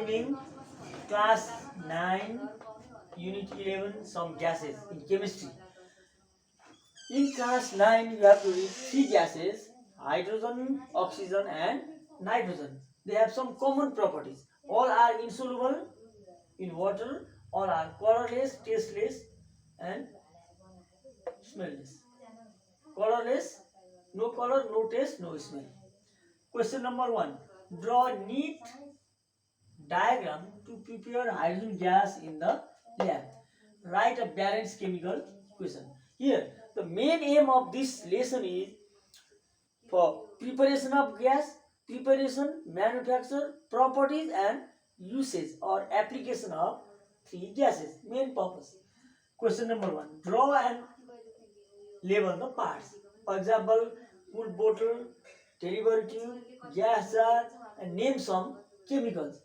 Evening, class 9, unit 11, some gases in chemistry. In class 9, you have to read 3 gases: hydrogen, oxygen, and nitrogen. They have some common properties. All are insoluble in water, all are colorless, tasteless, and smellless. Colorless, no color, no taste, no smell. Question number 1. Draw a neat diagram to prepare hydrogen gas in the lab. Write a balanced chemical equation. Here, the main aim of this lesson is for preparation of gas, preparation, manufacture, properties, and usage or application of 3 gases. Main purpose. Question number 1. Draw and label the parts. For example, wood bottle, delivery tube, gas jar, and name some chemicals.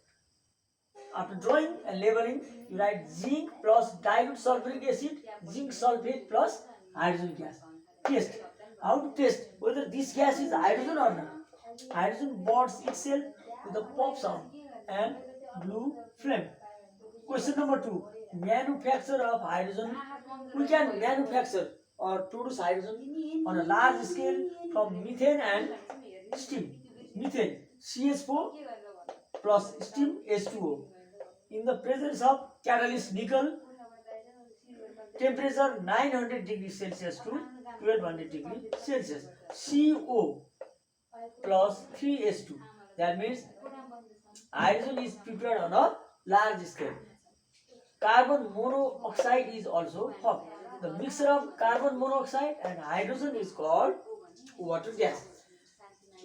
After drawing and labeling, you write zinc plus dilute sulfuric acid, zinc sulfate plus hydrogen gas. Test. How to test whether this gas is hydrogen or not? Hydrogen bonds itself with a pop sound and blue flame. Question number 2. Manufacture of hydrogen. We can manufacture or produce hydrogen on a large scale from methane and steam. Methane CH4 plus steam H2O. In the presence of catalyst nickel, temperature 900 degrees Celsius to 1200 degrees Celsius. CO plus 3H2. That means hydrogen is prepared on a large scale. Carbon monoxide is also formed. The mixture of carbon monoxide and hydrogen is called water gas.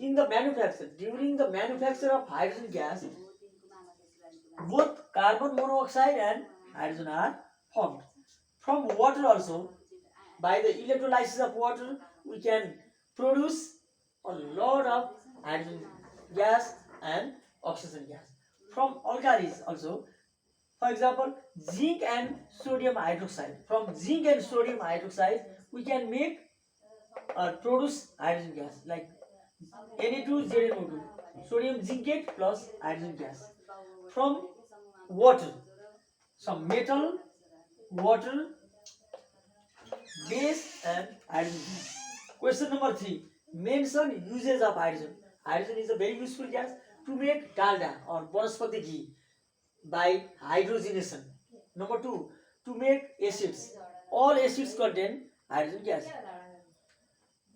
In the manufacture, during the manufacture of hydrogen gas, both carbon monoxide and hydrogen are formed. From water also, by the electrolysis of water, we can produce a lot of hydrogen gas and oxygen gas. From alkalis also, for example, zinc and sodium hydroxide. From zinc and sodium hydroxide, we can make or produce hydrogen gas like Na2ZnO2, sodium zincate plus hydrogen gas. From water, some metal, water, base, and hydrogen gas. Question number 3. Mention uses of hydrogen. Hydrogen is a very useful gas to make dalda or banaspati ghee by hydrogenation. Number 2. To make acids. All acids contain hydrogen gas.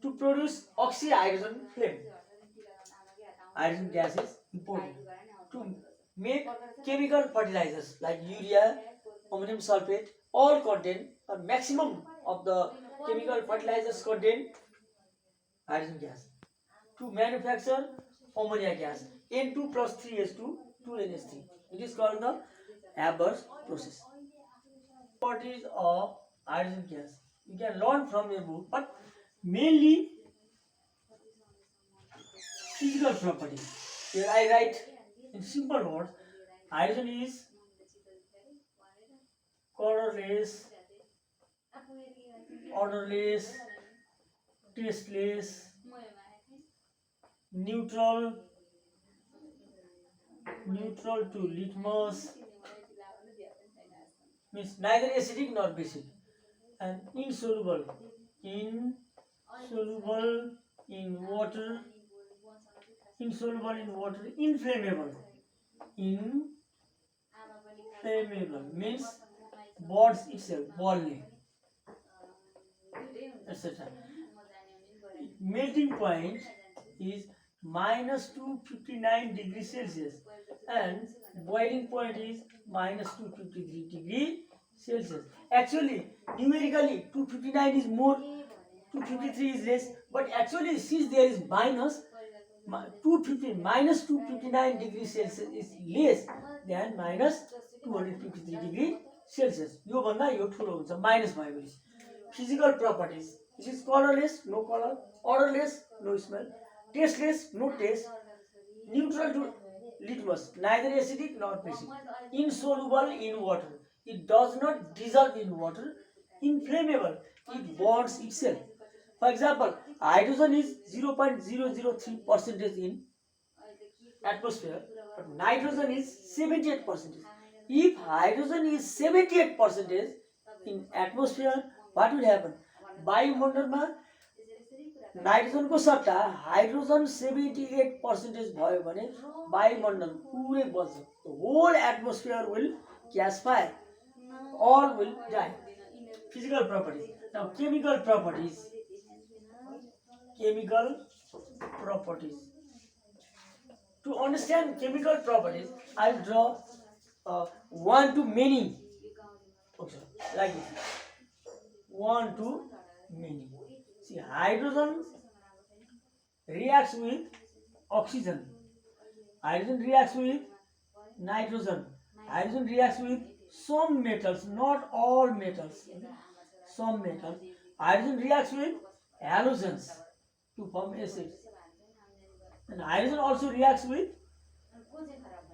To produce oxyhydrogen flame. Hydrogen gas is important. To make chemical fertilizers like urea, ammonium sulfate, all contain, or maximum of the chemical fertilizers contain hydrogen gas. To manufacture ammonia gas, N2 plus 3H2, 2NH3. It is called the Haber's process. Properties of hydrogen gas. You can learn from a book, but mainly physical properties. Here I write in simple words, hydrogen is colorless, odorless, tasteless, neutral to litmus, means neither acidic nor basic, and insoluble in water, inflammable means bonds itself, baldly, etc. Melting point is minus 259 degrees Celsius and boiling point is minus 253 degrees Celsius. Actually, numerically 259 is more, 253 is less, but actually since there is minus 259 degrees Celsius is less than minus 253 degrees Celsius. यो भन्दा यो ठुलो हुन्छ minus भएपछि. Physical properties. This is colorless, no color, odorless, no smell, tasteless, no taste, neutral to litmus, neither acidic nor basic, insoluble in water, it does not dissolve in water, inflammable, it bonds itself. For example, hydrogen is 0.003% in atmosphere but nitrogen is 78%. If hydrogen is 78% in atmosphere, what will happen? वायुमण्डलमा नाइट्रोजनको सट्टा hydrogen 78% भयो भने वायुमण्डल पुरै बल्छ. The whole atmosphere will catch fire. All will die. Physical properties. Now chemical properties. Chemical properties. To understand chemical properties, I will draw one to many. Okay, like this. One to many. See, hydrogen reacts with oxygen. Hydrogen reacts with nitrogen. Hydrogen reacts with some metals, not all metals. Some metals. Hydrogen reacts with halogens to form acids. And hydrogen also reacts with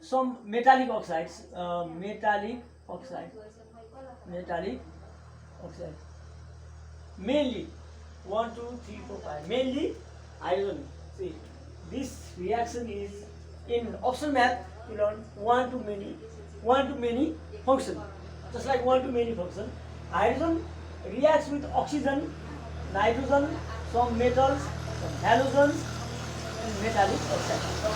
some metallic oxides. Metallic oxides. Mainly 1, 2, 3, 4, 5. Mainly hydrogen. See, this reaction is in optional math. You learn one to many function. Just like one to many function. Hydrogen reacts with oxygen, nitrogen, some metals, some halogens, and metallic oxide. So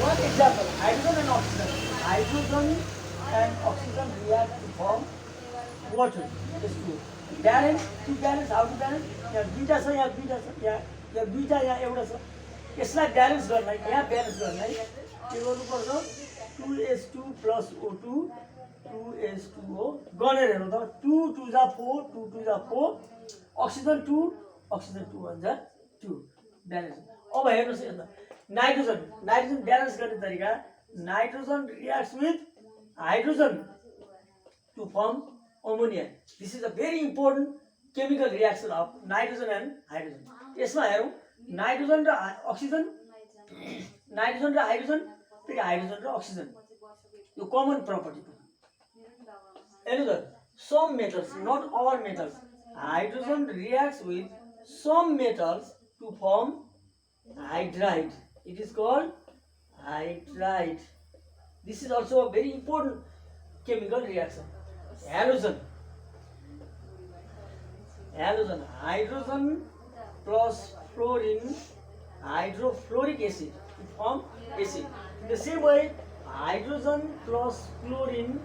one example: hydrogen and oxygen. Hydrogen and oxygen react to form water. H2O. Balance, to balance, how to balance? यहाँ दुईटा छ, यहाँ दुईटा छ, यहाँ दुईटा, यहाँ एउटा छ. यसलाई ब्यालेन्स गर्नलाई, यहाँ ब्यालेन्स गर्नलाई के गर्नुपर्छ? 2H2 plus O2, 2H2O गरेर हेर्नु त. 2 2 जा 4, 2 2 जा 4, oxygen 2, oxygen 2 1 जा 2. ब्यालेन्स. अब हेर्नुस् यता नाइट्रोजन ब्यालेन्स गर्ने तरिका. Nitrogen reacts with hydrogen to form ammonia. This is a very important chemical reaction of nitrogen and hydrogen. यसमा हेरौँ नाइट्रोजन र अक्सिजन, नाइट्रोजन र हाइड्रोजन, फेरि हाइड्रोजन र अक्सिजन, यो कमन प्रपर्टी हो. हेर्नु त, some metals, not all metals. Hydrogen reacts with some metals to form hydride. It is called hydride. This is also a very important chemical reaction. Halogen, hydrogen plus fluorine, hydrofluoric acid to form acid. In the same way, hydrogen plus fluorine,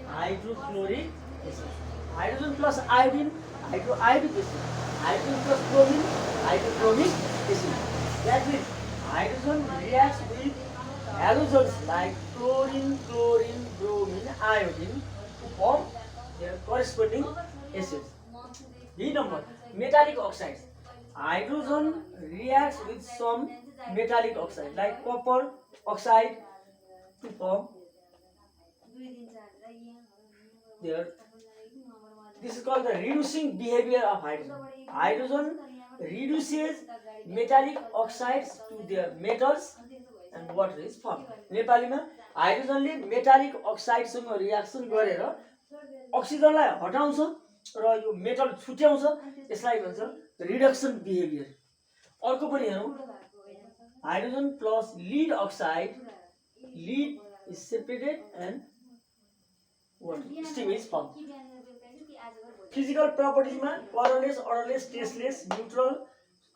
hydrofluoric acid. Hydrogen plus iodine, hydroiodic acid. Hydrogen plus bromine, hydrochromic acid. That means hydrogen reacts with halogens like chlorine, bromine, iodine to form their corresponding acids. B number, metallic oxides. Hydrogen reacts with some metallic oxide like copper oxide to form their. This is called the reducing behavior of hydrogen. Hydrogen reduces metallic oxides to their metals and water is formed. नेपालीमा हाइड्रोजनले metallic अक्साइडसँग reaction गरेर अक्सिजनलाई हटाउँछ र यो metal छुट्याउँछ. यसलाई भन्छ reduction behaviour. अर्को पनि हेरौँ. Hydrogen plus lead oxide, lead is separated and water steam is form. Physical प्रपर्टिजमा colourless, odourless, tasteless, neutral,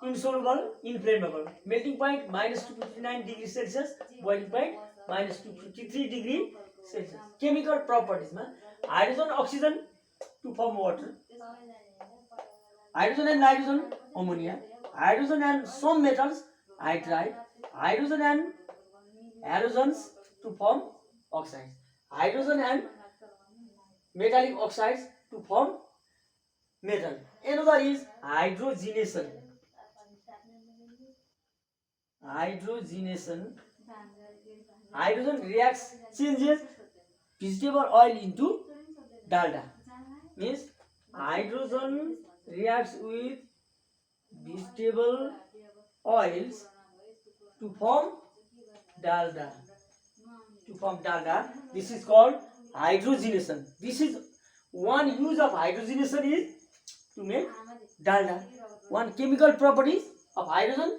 insoluble, inflammable. Melting point -259 degrees Celsius, boiling point -253 degrees Celsius. Chemical properties ma hydrogen, oxygen to form water. Hydrogen and nitrogen, ammonia. Hydrogen and some metals, hydride. Hydrogen and halogens to form oxides. Hydrogen and metallic oxides to form metal. Another is hydrogenation. Hydrogenation. Hydrogen reacts, changes vegetable oil into dalda. Means hydrogen reacts with vegetable oils to form dalda. This is called hydrogenation. This is one use of hydrogenation is to make dalda. One chemical properties of hydrogen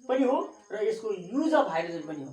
पनि हो र यसको use of hydrogen पनि हो.